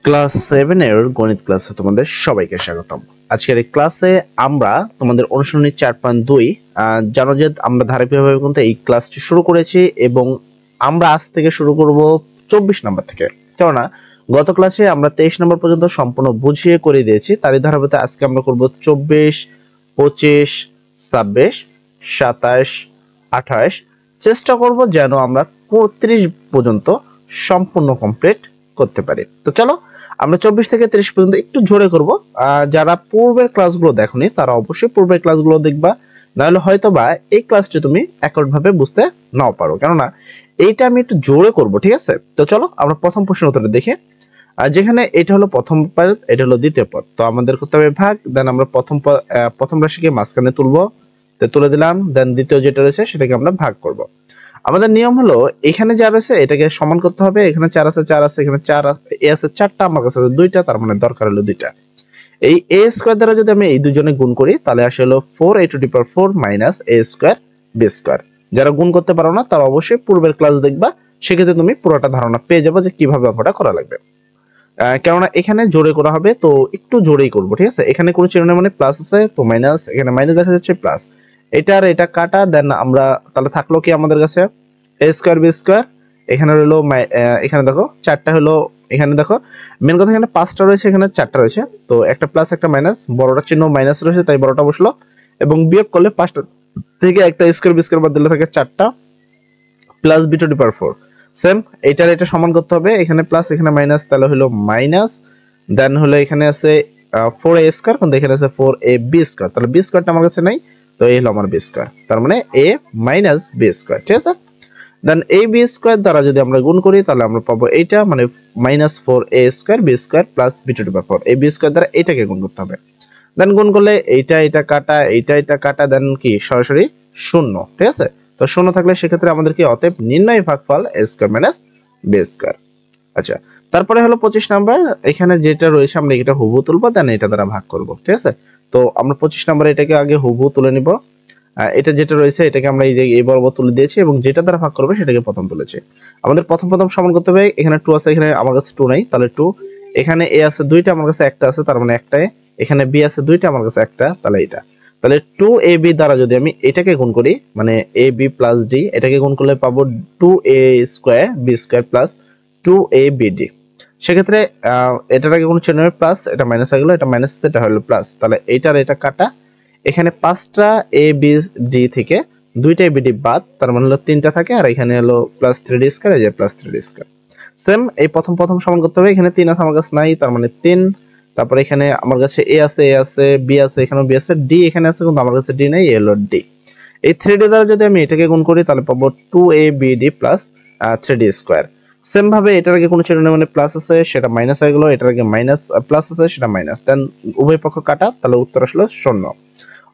Class 7 এর গণিত ক্লাসে তোমাদের সবাইকে স্বাগতম। আজকের এই ক্লাসে আমরা তোমাদের অনুশীলনী 4.2 জানো যে আমরা ধারাবাহিকভাবে কিন্তু এই ক্লাসটি শুরু করেছি এবং আমরা আজ থেকে শুরু করব 24 নম্বর থেকে। কেননা গত ক্লাসে আমরা 23 নম্বর পর্যন্ত সম্পূর্ণ বুঝিয়ে করে দিয়েছি, তারই ধারাবাহিকতা আজকে আমরা করব 24, 25, 26, 27, 28। চেষ্টা করব যেন আমরা 35 পর্যন্ত সম্পূর্ণ কমপ্লিট করতে পারি। তো চলো আমরা 24 থেকে 30 পর্যন্ত একটু জোরে করব। যারা পূর্বের ক্লাসগুলো দেখোনি তারা অবশ্যই পূর্বের ক্লাসগুলো দেখবা, নাহলে হয়তো বা এই ক্লাসটি তুমি একভাবে বুঝতে নাও পারো, কেননা এইটা আমি একটু জোরে করব, ঠিক আছে? তো চলো আমরা প্রথম প্রশ্নের উত্তরটা দেখি। যেখানে এটা হলো প্রথম পদ, এটা হলো দ্বিতীয় পদ, তো আমাদের করতে হবে ভাগ। দেন আমরা প্রথম রাশিকে মাঝখানে তুলবো, তো তুলে দিলাম। দেন দ্বিতীয় যেটা রয়েছে সেটাকে আমরা ভাগ করব। আমাদের নিয়ম হলো এখানে যা রয়েছে এটাকে সমান করতে হবে। এখানে 4 আছে, 4 আছে, এখানে 4 আছে 4টা, আমার কাছে আছে 2টা, তার মানে দরকার হলো 2টা। এই a স্কয়ার দ্বারা যদি আমি এই দুজনে গুণ করি তাহলে আসে হলো 4a to the power 4 minus a square b square. যারা গুণ করতে পারো না তারা অবশ্যই পূর্বের ক্লাস দেখবা, সেক্ষেত্রে তুমি পুরোটা ধারণা পেয়ে যাবে যে কিভাবে অঙ্কটা করা লাগবে। কেননা এখানে জোরে করা হবে, তো একটু জোরেই করব, ঠিক আছে? এখানে কোনো চিহ্ন মানে প্লাস আছে, তো মাইনাস, এখানে মাইনাস দেখা যাচ্ছে, প্লাস। এটা আর এটা কাটা, দেন আমরা তাহলে থাকলো কি আমাদের কাছে a স্কয়ার b স্কয়ার। এখানে রইলো এখানে দেখো 4টা হলো, এখানে দেখো মেন কথা এখানে 5টা রয়েছে, এখানে 4টা রয়েছে, তো একটা প্লাস একটা মাইনাস, বড়টা চিহ্ন মাইনাস রয়েছে তাই বড়টা বসলো, এবং বিয়োগ করলে 5টা থেকে একটা স্কয়ার b স্কয়ার বাদ দিলে থাকে 4টা plus b to the power 4। Same এটার এটা সমান করতে হবে, এখানে প্লাস এখানে মাইনাস, তাহলে হলো মাইনাস। দেন হলো এখানে আছে 4a স্কয়ার, কিন্তু এখানে আছে 4ab স্কয়ার, তাহলে b স্কয়ারটা আমার কাছে নাই, তো এই হলো আমার b স্কয়ার, তার মানে a মাইনাস b স্কয়ার, ঠিক আছে? দেন ab স্কয়ার দ্বারা যদি আমরা গুণ করি তাহলে আমরা পাবো এইটা, মানে minus 4a square b square plus b to the power 4। ab square দ্বারা এটাকে গুণ করতে হবে। দেন গুণ করলে এইটা এটা কাটা, এইটা এটা কাটা, দেন কি সরাসরি শূন্য, ঠিক আছে? তো শূন্য থাকলে সেক্ষেত্রে আমাদের কি অতএব নির্ণয় ভাগফল a square minus b square. আচ্ছা, তারপরে হলো 25 নাম্বার। এখানে যেটা রয়েছে আমরা এটা হুবহু তুলবো, দেন এটা দ্বারা ভাগ করব, ঠিক আছে? তো আমরা 25 নাম্বার এটাকে আগে হুবহু তুলে নিব। এটা যেটা রয়েছে এটাকে আমরা এই যে এই বরাবর তুলে দিয়েছি, এবং যেটা দ্বারা ভাগ করবে সেটাকে প্রথম তুলেছি। আমাদের প্রথম সমান করতে হবে। এখানে 2 আছে, এখানে আমার কাছে 2 নাই, তাহলে 2। এখানে a আছে 2টা, আমার কাছে একটা আছে, তার মানে একটাই। এখানে b আছে 2টা, আমার কাছে একটা, তাহলে এটা। তাহলে 2ab দ্বারা যদি আমি এটাকে গুণ করি, মানে ab প্লাস d, এটাকে গুণ করলে পাবো 2a square b square plus 2abd। সেক্ষেত্রে এটার আগে কোনো চিহ্ন নেই, প্লাস, এটা মাইনাস হয়ে গেল, এটা মাইনাস, এটা হলো প্লাস, তাহলে এইটার এটা কাটা। এখানে 5টা a b d থেকে 2টা a b d বাদ, তার মানে হলো 3টা থাকে, আর এখানে হলো প্লাস 3d স্কয়ার, এই যে প্লাস 3d স্কয়ার। সেম এই প্রথম সমান করতে হবে। এখানে 3 আছে, আমার কাছে নাই, তার মানে 3। তারপর এখানে আমার কাছে a আছে b আছে, এখানেও b আছে, d এখানে আছে কিন্তু আমার কাছে d নাই, এই হলো d। এই 3d দ্বারা যদি আমি এটাকে গুণ করি তাহলে পাবো 2abd plus 3d square. Same ভাবে এটার আগে কোনো চিহ্ন নেই, মানে প্লাস আছে সেটা মাইনাস হয়ে গেল, এটার আগে মাইনাস প্লাস আছে সেটা মাইনাস, দেন উভয় পক্ষ কাটা, তাহলে উত্তর আসলো 0।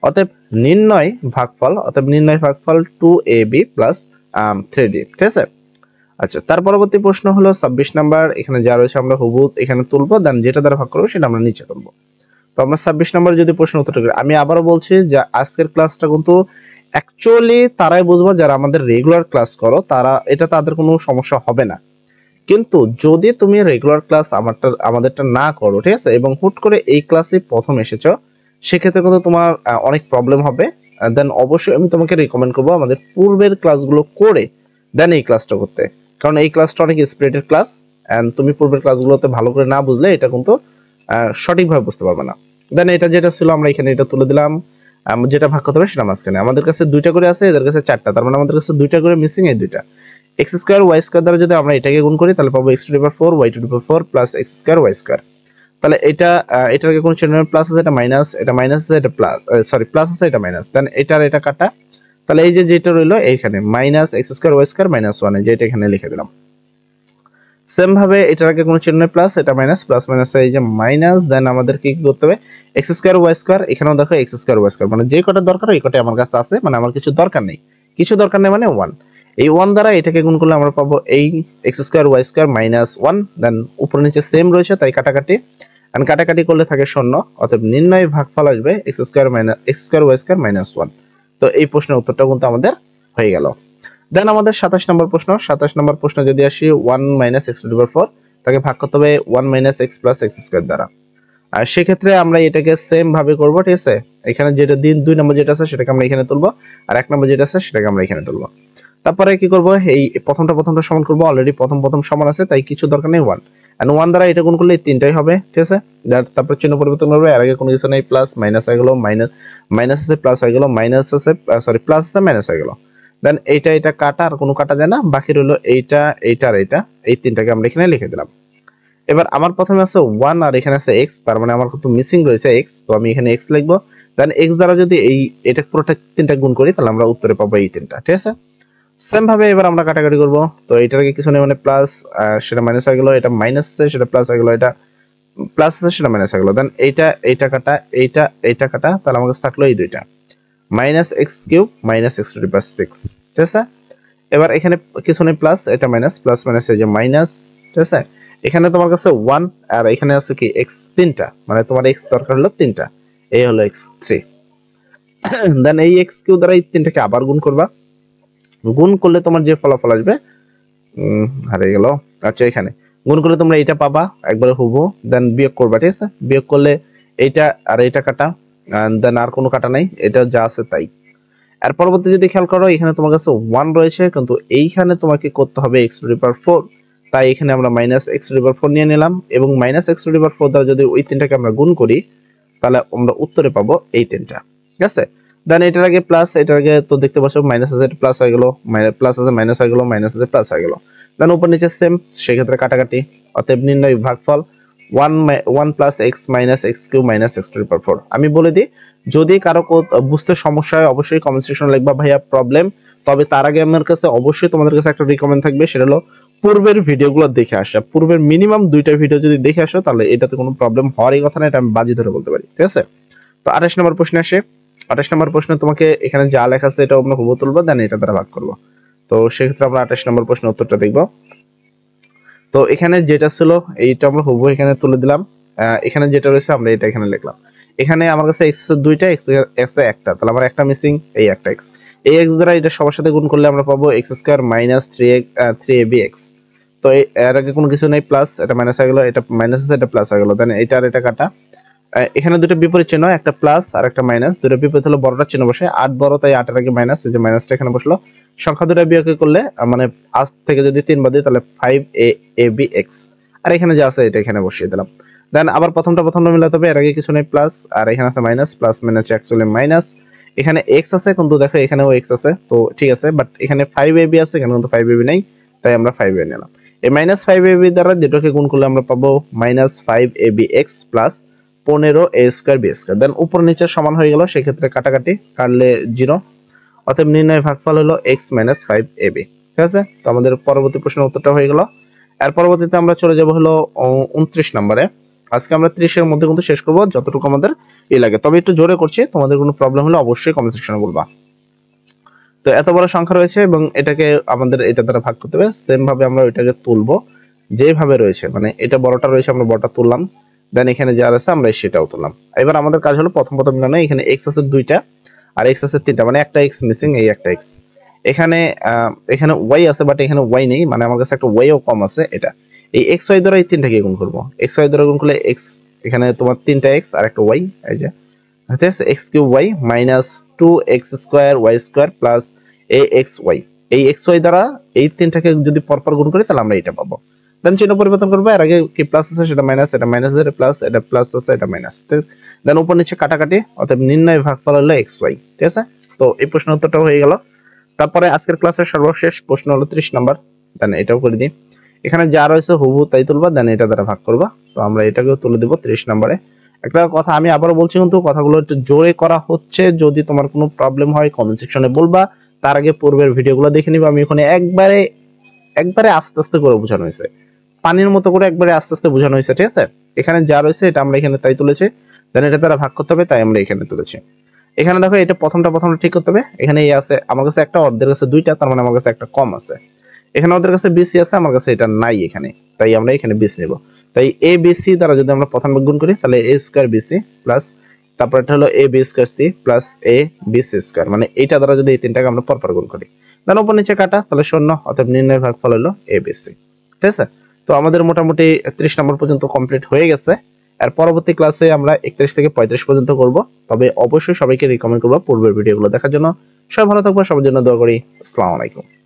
অতএব নির্ণয় ভাগফল 2ab প্লাস 3d, ঠিক আছে? আচ্ছা, তার পরবর্তী প্রশ্ন হলো 26 নাম্বার। এখানে যা রয়েছে আমরা হুবহু এখানে তুলবো, দেন যেটা দ্বারা ভাগ করবো সেটা আমরা নিচে তুলবো। তো আমরা 26 নাম্বার যদি প্রশ্ন উত্তরটা করি, আমি আবারও বলছি যে আজকের ক্লাসটা কিন্তু অ্যাকচুয়ালি তারাই বুঝবো যারা আমাদের রেগুলার ক্লাস করো, তারা এটা তাদের কোনো সমস্যা হবে না। কিন্তু যদি তুমি রেগুলার ক্লাস আমাদেরটা না করো, ঠিক আছে, এবং হুট করে এই ক্লাসে প্রথম এসেছো, সেক্ষেত্রে কিন্তু তোমার অনেক প্রবলেম হবে। দেন অবশ্যই আমি তোমাকে রিকমেন্ড করবো আমাদের পূর্বের ক্লাসগুলো করে দেন এই ক্লাসটা করতে, কারণ এই ক্লাসটা অনেক স্পিরিটেড ক্লাস, এন্ড তুমি পূর্বের ক্লাসগুলোতে ভালো করে না বুঝলে এটা কিন্তু সঠিকভাবে বুঝতে পারবে না। দেন এটা যেটা ছিল আমরা এখানে এটা তুলে দিলাম, যেটা ভাগ করতে হবে সেটা মাঝখানে। আমাদের কাছে 2টা করে আছে, এদের কাছে 4টা, তার মানে আমাদের কাছে 2টা করে মিসিং, এই 2টা। x স্কয়ার y স্কয়ার দ্বারা যদি আমরা এটাকে গুণ করি তাহলে পাবো x to the power 4 y to the power 4 plus x square y square. তাহলে এটা এটার আগে কোন চিহ্ন প্লাস আছে, এটা মাইনাস, এটা মাইনাস আছে, এটা প্লাস, সরি প্লাস আছে, এটা মাইনাস, দেন এটার এটা কাটা, তাহলে এই যে যেটা রইলো এইখানে minus x square y square minus 1, যেটা এখানে লিখে দিলাম। সেম ভাবে এটার আগে কোন চিহ্ন প্লাস, এটা মাইনাস, প্লাস মাইনাস এই যে মাইনাস, দেন আমাদের কি করতে হবে x স্কয়ার y স্কয়ার, এখানেও দেখো x স্কয়ার y স্কয়ার, মানে যে কটা দরকার এই কটাই আমার কাছে আছে, মানে আমার কিছু দরকার নেই মানে 1। এই 1 দ্বারা এটাকে গুণ করলে আমরা পাবো এই x square y square minus 1, দেন উপর নিচে সেম রয়েছে তাই কাটাকাটি, এন্ড কাটাকাটি করলে থাকে 0। অতএব নির্ণয় ভাগফল আসবে x square y square minus 1। তো এই প্রশ্নের উত্তরটা কিন্তু আমাদের হয়ে গেল। দেন আমাদের 27 নম্বর প্রশ্ন যদি আসি 1 মাইনাস x টু দি পাওয়ার 4, তাকে ভাগ করতে হবে 1 - x + x² দ্বারা। আর সেক্ষেত্রে আমরা এটাকে সেম ভাবে করব, ঠিক আছে। এখানে যেটা দিন 2 নম্বর যেটা আছে সেটাকে আমরা এখানে তুলবো, আর 1 নম্বর যেটা আছে সেটাকে আমরা এখানে তুলবো। তারপরে কি করব, এই প্রথমটা সমান করব, অলরেডি প্রথম সমান আছে তাই কিছু দরকার নেই 1, এন্ড 1 দ্বারা এটা গুণ করলে এই তিনটাই হবে, ঠিক আছে। তারপর চিহ্ন পরিবর্তন করবে, এর আগে কোনো কিছু নেই, প্লাস মাইনাস হয়ে গেল, মাইনাস আছে প্লাস হয়ে গেল, মাইনাস আছে সরি প্লাস আছে মাইনাস হয়ে গেল। দেন এটা কাটা, আর কোনো কাটা যায় না, বাকি রইলো এইটা আর এটা, এই তিনটাকে আমরা এখানে লিখে দিলাম। এবার আমার প্রথমে আছে 1 আর এখানে আছে x, তার মানে আমার কত মিসিং রয়েছে x, তো আমি এখানে x লিখবো। দেন x দ্বারা যদি এটা পুরোটা তিনটা গুণ করি তাহলে আমরা উত্তরে পাবো এই তিনটা, ঠিক আছে। সেম ভাবে এবার আমরা কাটাকাটি করব, তো এটার আগে কিছু নেই, মানে প্লাস সেটা মাইনাস হয়ে গেল, এটা মাইনাস আছে সেটা প্লাস হয়ে গেল, এটা প্লাস আছে সেটা মাইনাস হয়ে গেল। দেন এইটা কাটা, এইটা কাটা, তাহলে আমার কাছে থাকলো এই দুইটা, -x³ -x⁶, ঠিক আছে। এবার এখানে কিছু নেই প্লাস, এটা মাইনাস, প্লাস মাইনাস এই যে মাইনাস, ঠিক আছে। এখানে তোমার কাছে 1 আর এখানে আছে কি x তিনটা, মানে তোমার x দরকার হলো তিনটা, এই হলো x3। দেন এই x³ দ্বারা এই তিনটাকে আবার গুণ করবা, গুণ করলে তোমার যে ফলাফল আসবে হারিয়ে গেল, আচ্ছা এখানে গুণ করলে তোমরা এটা পাবা একবারে হুবহু। দেন বিয়োগ করবা, ঠিক আছে। বিয়োগ করলে এইটা আর এইটা কাটা, দেন আর কোনো কাটা নাই, এটা যা আছে তাই। আর পরবর্তী যদি খেয়াল করো, এখানে তোমার কাছে 1 রয়েছে, কিন্তু এইখানে তোমাকে করতে হবে x⁴, তাই এখানে আমরা -x⁴ নিয়ে নিলাম, এবং -x⁴ দ্বারা যদি ওই তিনটাকে আমরা গুণ করি তাহলে আমরা উত্তরে পাবো এই তিনটা, ঠিক আছে। দেন এটার আগে প্লাস, এটার আগে তো দেখতে পাচ্ছ মাইনাস আছে প্লাস হয়ে গেল, প্লাস আছে মাইনাস হয়ে গেল, মাইনাস আছে প্লাস হয়ে গেল। দেন উপর নিচে সেম, সেক্ষেত্রে কাটাকাটি, অতএব নির্ণয় ভাগফল 1 + x - x³ - x⁴। আমি বলে দিই, যদি কারো বুঝতে সমস্যা হয় অবশ্যই কমেন্ট সেকশনে লিখবা ভাইয়া প্রবলেম। তবে তার আগে আমার কাছে অবশ্যই তোমাদের কাছে একটা রিকমেন্ড থাকবে, সেটা হলো পূর্বের ভিডিওগুলো দেখে আসা। পূর্বের মিনিমাম 2টা ভিডিও যদি দেখে আসো তাহলে এটাতে কোনো প্রবলেম হওয়ারই কথা না, এটা আমি বাজি ধরে বলতে পারি, ঠিক আছে। তো 28 নম্বর প্রশ্নে আসে। 28 নম্বর প্রশ্নে তোমাকে এখানে যা লেখা আছে এটা আমরা হুবহু তুলবো, দেন এটা দ্বারা ভাগ করবো। তো সেক্ষেত্রে আমরা 28 নম্বর প্রশ্নের উত্তরটা দেখবো। তো এখানে যেটা ছিল এইটা আমরা হুবহু এখানে তুলে দিলাম, এখানে যেটা রয়েছে আমরা এটা এখানে লিখলাম। এখানে আমার কাছে x এর দুইটা, x এর একটা, তাহলে আমার একটা মিসিং, এই একটা x। এই x দ্বারা এটা সবার সাথে গুণ করলে আমরা পাবো x² - 3ab(x). তো এর আগে কোনো কিছু নেই, প্লাস এটা মাইনাস হয়ে গেল, এটা মাইনাস আছে এটা প্লাস হয়ে গেল। দেন এটা আর এটা কাটা, এখানে দুটো বিপরীত চিহ্ন, একটা প্লাস আর একটা মাইনাস, দুটো বিপরীত হলো বড়টা চিহ্ন বসে, 8 বড় তাই 8 এর আগে মাইনাস, এই যে মাইনাসটা এখানে বসলো। সংখ্যা দুটো বিয়োগ করলে মানে 8 থেকে যদি 3 বাদ দিই তাহলে 5abx, আর এখানে যা আছে এটা এখানে বসিয়ে দিলাম। দেন আবার প্রথমটা মিলাতে হবে, এর আগে কিছু নেই প্লাস, আর এখানে আছে minus, plus minus actually minus. এখানে x আছে কিন্তু দেখো এখানেও x আছে, তো ঠিক আছে, বাট এখানে 5ab আছে, এখানে কিন্তু 5ab নাই, তাই আমরা 5ab নিলাম। এই -5ab দ্বারা দুটোকে গুণ করলে আমরা পাবো -5abx প্লাস 15a²b²। দেন উপর নিচে সমান হয়ে গেল, সেক্ষেত্রে কাটাকাটি, কাটলে 0, অতএব নির্ণয় ভাগফল হলো x - 5ab, ঠিক আছে। তো আমাদের পরবর্তী প্রশ্নের উত্তরটা হয়ে গেল। এর পরবর্তীতে আমরা চলে যাব হলো 29 নম্বরে। আজকে আমরা 30 এর মধ্যে কিন্তু শেষ করব যতটুকু আমাদের লাগে, তবে একটু জোরে করছি, তোমাদের কোনো প্রবলেম হলে অবশ্যই কমেন্ট সেকশনে বলবা। তো এত বড় সংখ্যা রয়েছে এবং এটাকে আমাদের এটা দ্বারা ভাগ করতে হবে, সেম ভাবে আমরা ওইটাকে তুলবো যেভাবে রয়েছে, মানে এটা বড়টা রয়েছে আমরা বড়টা তুললাম, দেন এখানে যা আছে আমরা সেটাও তুললাম। এবার আমাদের কাজ হলো প্রথম মিলানো, এখানে x আছে 2টা আর x আছে 3টা, মানে একটা x মিসিং, এই একটা x। এখানে y আছে বাট এখানে y নেই, মানে আমার কাছে একটা y ও কম আছে, এটা এই xy দ্বারা এই তিনটাকে গুণ করব, xy দ্বারা গুণ করলে x, এখানে তোমার 3টা x আর একটা y, এই যে ঠিক আছে, x³ y -2x² y² plus axy। এই xy দ্বারা এই তিনটাকে যদি পরপর গুণ করি তাহলে আমরা এটা পাবো। দেন চিহ্ন পরিবর্তন করবো, এর আগে কি প্লাস আছে সেটা মাইনাস, এটা মাইনাস এর প্লাস, এটা প্লাস আছে এটা মাইনাস, দেন উপর নিচে কাটাকাটি, অতএব নির্ণয় ভাগফল হলো xy, ঠিক আছে। তো এই প্রশ্নের উত্তরটা হয়ে গেল। তারপরে আজকের ক্লাসের সর্বশেষ প্রশ্ন হলো 30 নাম্বার, দেন এটাও করে দিই। এখানে যা রয়েছে হুবহু তাই তুলবা, দেন এটা দ্বারা ভাগ করবা, তো আমরা এটাকেও তুলে দেব 30 নম্বরে। একটা কথা আমি আবারও বলছি, কিন্তু কথাগুলো একটু জোরে করা হচ্ছে, যদি তোমার কোনো প্রবলেম হয় কমেন্ট সেকশনে বলবা। তার আগে পূর্বের ভিডিওগুলো দেখে নিবা, আমি ওখানে একবারে আস্তে আস্তে করে বোঝানো হয়েছে, পানির মতো করে একবারে আস্তে আস্তে বোঝানো হয়েছে, ঠিক আছে। এখানে যা রয়েছে এটা আমরা এখানে তাই তুলেছি, দেন এটা দ্বারা ভাগ করতে হবে, তাই আমরা এখানে তুলেছি। এখানে দেখো এটা প্রথমটা ঠিক করতে হবে, এখানে এই আছে, আমার কাছে একটা, ওদের কাছে 2টা, তার মানে আমার কাছে একটা কম আছে। এখানে ওদের কাছে BC আছে, আমার কাছে এটা নাই এখানে, তাই আমরা এখানে BC নেব। তাই ABC দ্বারা যদি আমরা প্রথম গুণ করি তাহলে a²BC প্লাস, তারপর এটা হলো ab²C প্লাস abc², মানে এইটা দ্বারা যদি এই তিনটাকে আমরা পরপর গুণ করি, দেন উপর নিচে কাটা, তাহলে 0, অতএব নির্ণয় ভাগফল হলো abc, ঠিক আছে। তো আমাদের মোটামুটি 30 নম্বর পর্যন্ত কমপ্লিট হয়ে গেছে। আর পরবর্তী ক্লাসে আমরা 31 থেকে 35 পর্যন্ত করব। তবে অবশ্যই সবাইকে রিকমেন্ড করব পূর্বের ভিডিওগুলো দেখার জন্য। সবাই ভালো থাকবেন, সবার জন্য দোয়া করি। আসসালামু আলাইকুম।